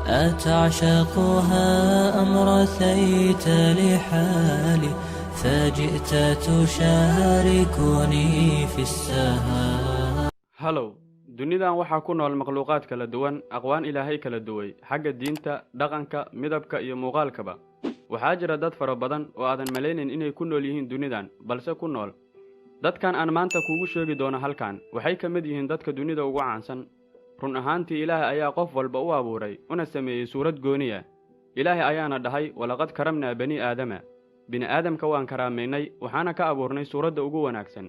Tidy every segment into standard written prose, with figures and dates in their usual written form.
أتعشقها أم رثيت لحالي فجئت تشاركني في السهام. هلو dunidan waxaa ku nool makhluuqaad kala duwan aqwaan ilaahay kala duway xagga diinta dhaqanka midabka iyo muuqaalkaba waxaa jira dad fara badan oo aadan malaynin inay ku nool yihiin dunidan balse ku nool dadkan aan maanta kuugu sheegi doono halkan waxay ka mid yihiin dadka dunida ugu caansan run ahaantii ilaahay ayaa qof walba u abuuray una sameeyey suurad gooniya ilaahay ayaana dhahay walaqad karamnaa bani aadama bini aadamka waan karaamaynay waxaana ka abuurnay suuradda ugu wanaagsan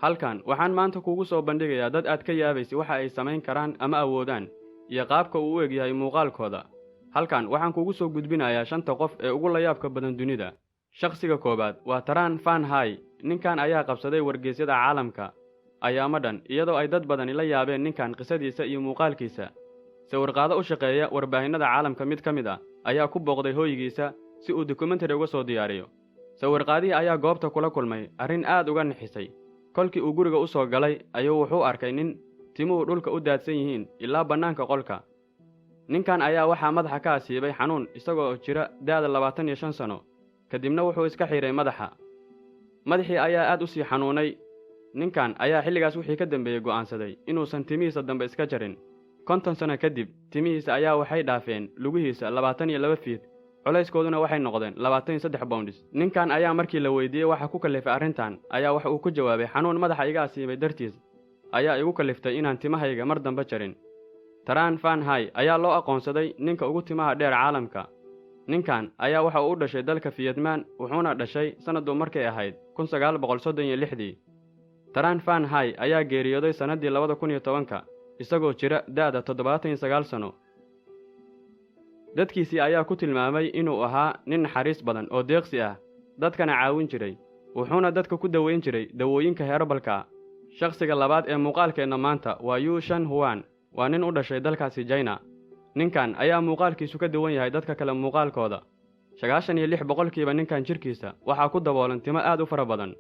halkan waxaan maanta kuugu soo bandhigayaa dad aad ka yaabaysi waxa ay samayn karaan ama awoodaan iyo qaabka uu u eg yahay muuqaalkooda halkan waxaan kuugu soo gudbinayaa 5 qof ee ugu layaabka badan dunida shakhsiga koobaad waa Taran Van Hay ninkan ayaa qabsaday wargeysyada caalamka ayaama dhan iyadoo ay dad badan la yaabeen ninkan qisadiisa iyo muuqaalkiisa sawirqaado u shaqeeya warbaahinada caalamka mid ka mid ah ayaa ku booqday hooyigiisa si uu documentary uga soo diyaariyo sawirqaadihii ayaa goobta kula kulmay arrin aad uga nixisay kolkii uu guriga u soo galay ayuu wuxuu arkay nin timuhu dhulka u daadsan yihiin ilaa bannaanka qolka ninkan ayaa waxaa madaxa ka asiibay xanuun isagoo jira daada 25 sano kadibna wuxuu iska xiray madaxii ayaa aad u sii xanuunay ninkan ayaa xilligaas wixii ka dambeeyay go'aansaday inuusan timihiisa dambe iska jarin 50 sano kadib timihiisa ayaa waxay dhaafeen lugihiisa 22 feet culayskooduna waxay noqdeen 23 pounds ninkan ayaa markii la weydiiyay waxa ku kalifay arrintan ayaa waxa uu ku jawaabay xanuun madaxa iga asiibay dartiis ayaa igu kaliftay inaan timahayga mar dambe jarin Taran Van Hay ayaa loo aqoonsaday ninka ugu timaha dheer caalamka ninkan ayaa waxa uu u dhashay dalka Vietnam wuxuuna dhashay sanadu markay ahayd 1936 Taran Van Hay ayaa geeriyooday sanadii 2010 isagoo jira daada 79 sano dadkiisii ayaa ku tilmaamay inuu ahaa nin naxariis badan oo deeqsi ah dadkana caawin jiray wuxuuna dadka ku daweyn jiray dawooyinka heerbalka shakhsiga labaad ee muuqaalkeena maanta waa Yu Shan Huan waa nin u dhashay dalkaasi China ninkan ayaa muuqaalkiisu ka duwan yahay dadka kale muuqaalkooda 96% ninkan jirkiisa waxaa ku daboolan timo aad u fara badan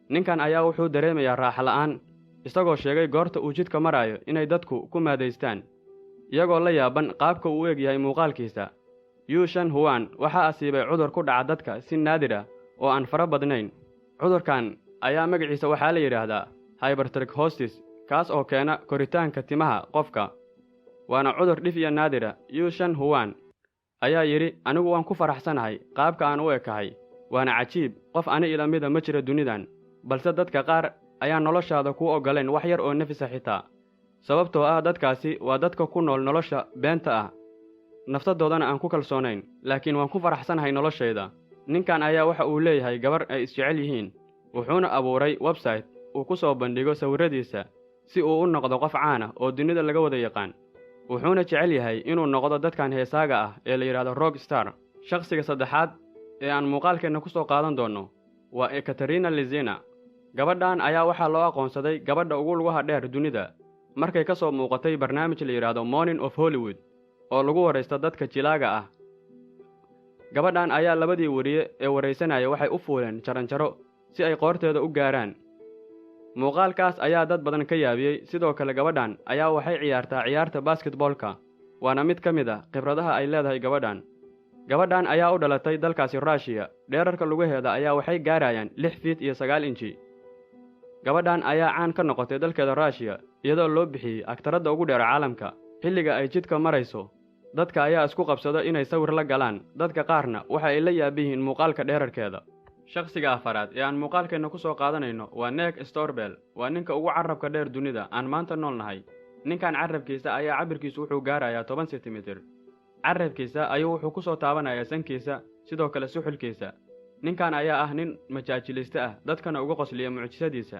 ninkan ayaa wuxuu dareemayaa raaxo la'aan isagoo sheegay goorta uu jidka marayo inay dadku ku maadeystaan iyagoo la yaaban qaabka uu eeg yahay muuqaalkiisa Yu Shan Huan waxa asiibay cudur ku dhaca dadka si naadir ah oo aan fara badnayn cudurkan ayaa magaciisa waxa la yiraahdaa hypertrichosis kaas oo keena koritaanka timaha qofka waana cudur dhif iyo naadir ah Yu Shan Huan ayaa yiri anigu waan ku faraxsanahay qaabka aan u ekahay waana cajiib qof ani ila mid ma jira dunidan balse dadka qaar ayaa noloshaada ku ogoleen wax yar oo nafis xitaa sababtoo ah dadkaasi waa dadka ku nool nolosha beenta ah naftadoodana aan ku kalsoonayn laakiin waan ku faraxsanahay noloshayda ninkan ayaa waxa uu leeyahay gabar ay isjecel yihiin wuxuuna abuuray website uu ku soo bandhigo sawiradiisa si uu u noqdo qof caan ah oo dunida laga wada yaqaan wuxuuna jecel yahay inuu noqdo dadkan heesaaga ah ee la yiraahdo rock star shakhsiga saddexaad ee aan muuqaalkeena ku soo qaadan doono waa Ekaterina Lizina gabadhan ayaa waxa loo aqoonsaday gabadha ugu lugaha dheer dunida markay ka soo muuqatay barnaamij la yiraahdo Morning of Hollywood oo lagu wareysto dadka jilaaga ah gabadhan ayaa labadii wariye ee wareysanaya waxay u fuuleen jaranjaro si ay qoorteeda u gaaraan muuqaalkaas ayaa dad badan ka yaabiyay sidoo kale gabadhan ayaa waxay ciyaartaa ciyaarta basketballka waana mid ka mid ah khibradaha ay leedahay gabadhan ayaa u dhalatay dalkaasi Russia dheerarka lugaheeda ayaa waxay gaarayaan 6 feet iyo 9 inchi gabadhan ayaa caan ka noqotay dalkeeda Russia iyadoo loo bixiyay aktarada ugu dheer caalamka xilliga ay jidka marayso dadka ayaa isku qabsada inay sawir la galaan dadka qaarna waxa ay la yaabihiin muuqaalka dheerarkeeda shakhsiga afaraad ee aan muuqaalkeena ku soo qaadanayno waa Nick Storbell waa ninka ugu carabka dheer dunida aan maanta noolnahay ninkan carabkiisa ayaa cabirkiisu wuxuu gaarayaa 10 cm carabkiisa ayuu wuxuu ku soo taabanayaa sankiisa sidoo kale suxulkiisa ninkan ayaa ah nin majaajiliste ah dadkana uga qosliya mucjisadiisa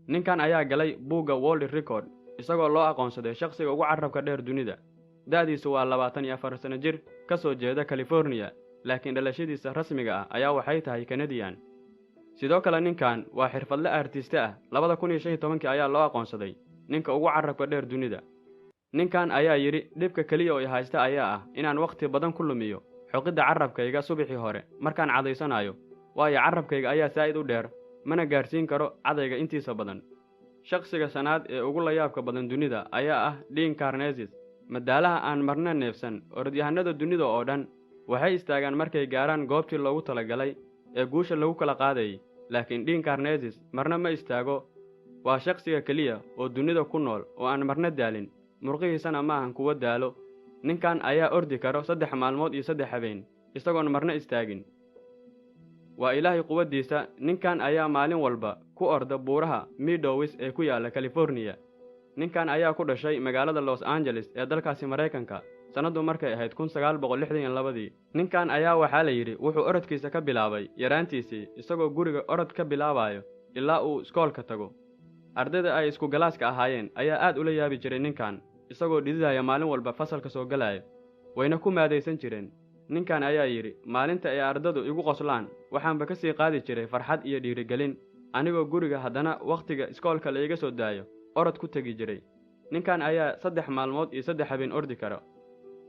ninkan ayaa galay buugga World Record isagoo loo aqoonsaday shakhsiga ugu carabka dheer dunida daadiisu waa 24 sano jir ka soo jeeda California laakiin dhalashadiisa rasmiga ah ayaa waxay tahay Canadian sidoo kale ninkan waa xirfadle artiste ah 2015 ayaa loo aqoonsaday ninka ugu carabka dheer dunida ninkan ayaa yiri dhibka kaliya oo haysta ayaa ah inaan waqti badan ku lumiyo xoqida carabkayga subaxii hore markaan cadaysanayo waayo carabkayga ayaa saa'id u dheer mana gaarsiin karo cadayga intiisa badan shakhsiga sanaad ee ugu layaabka badan dunida ayaa ah Dean Karnazes madaalaha aan marna neefsan orodyahanada dunida oo dhan waxay istaagaan markay gaaraan goobtii loogu talagalay ee guusha lagu kala qaadayay, laakiin Dean Karnazes marna ma istaago. waa shakhsiga keliya oo dunida ku nool oo aan marna daalin, murqihiisana ma ahan kuwa daalo. ninkan ayaa ordi karo 3 maalmood iyo 3 habeen isagoon marna istaagin. waa ilaahay quwadiisa. ninkan ayaa maalin walba ku orda buuraha Meadows ee ku yaala California. ninkan ayaa ku dhashay magaalada Los Angeles ee dalkaasi Mareykanka sanadu markay ahayd 1962. ninkan ayaa waxaa la yidhi wuxuu orodkiisa ka bilaabay yaraantiisii isagoo guriga orod ka bilaabayo ilaa uu iskoolka tago. ardayda ay isku galaaska ahaayeen ayaa aad ula yaabi jiray ninkan isagoo dhididaya maalin walba fasalka soo galaya, wayna ku maadaysan jireen. ninkan ayaa yidhi maalinta ay ardadu igu qoslaan waxaanba ka sii qaadi jiray farxad iyo dhiirigelin, anigoo guriga haddana wakhtiga iskoolka la iga soo daayo orod ku tegi jiray. ninkan ayaa 3 maalmood iyo 3 habeen ordi karo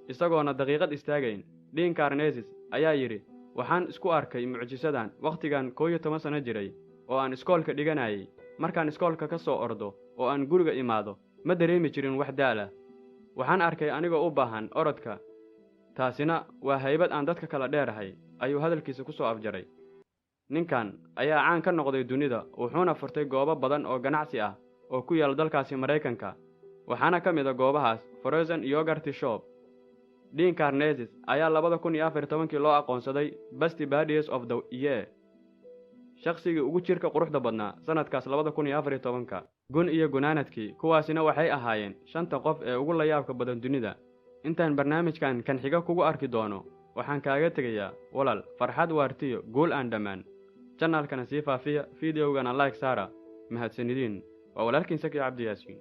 isagoona daqiiqad istaagayn. Dean Karnazes ayaa yidhi waxaan isku arkay mucjisadan wakhtigan 11 sano jiray oo aan iskoolka dhiganayay. markaan iskoolka ka soo ordo oo aan guriga imaado ma dareemi jirin wax daala. waxaan arkay anigoo u baahan orodka. taasina waa haybad aan dadka kala dheerahay, ayuu hadalkiisa ku soo afjaray. ninkan ayaa caan ka noqday dunida, wuxuuna furtay goobo badan oo ganacsi ah oo ku yaal dalkaasi Mareykanka, waxaana ka mid ah goobahaas Frozen Yogurt Shop. Dean Karnazes ayaa 2014 loo aqoonsaday Best Badies of the Year, shakhsigii ugu jirka quruxda badnaa sanadkaas 2014. gun iyo gunaanadkii kuwaasina waxay ahaayeen 5 qof ee ugu la yaabka badan dunida. intaan barnaamijkan kan xiga kugu arki doono waxaan kaaga tegayaa walaal farxad waartiyo guul aan dhammaan. channelkana sii faafiya, fideogana like saara. mahadsanidin. waa walaalkiin Saki Cabdi Yaasiin.